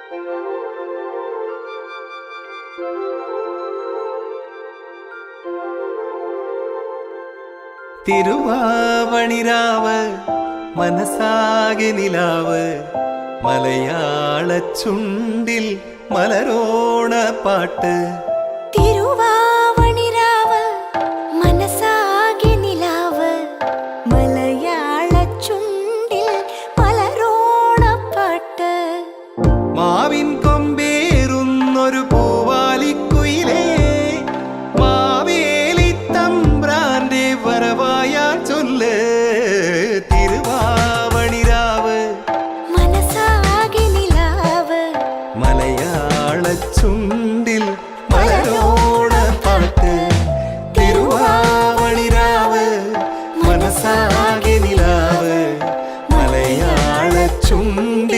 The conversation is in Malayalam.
തിരുവാവണിരാവ് മനസാകെ നിലാവ് മലയാള ചുണ്ടിൽ മലരോണ പാട്ട്. തിരുവാവണിരാവ് മനസാകെ നിലാവ് മലയാള ചുണ്ടിൽ മലരോണ പാട്ട്. മാവിൻ കൊമ്പേറുന്നൊരു പൂവാലിക്കുയിലേ മാവേലി തമ്പ്രാന്റെ വരവായാ ചൊല്ല്. തിരുവാവണിരാവ് മനസാകെ നിലാവ് മലയാള ചുണ്ടിൽ മലരോണ പാട്ട്. തിരുവാവണിരാവ് മനസാകെ നിലാവ് മലയാള ചുണ്ടിൽ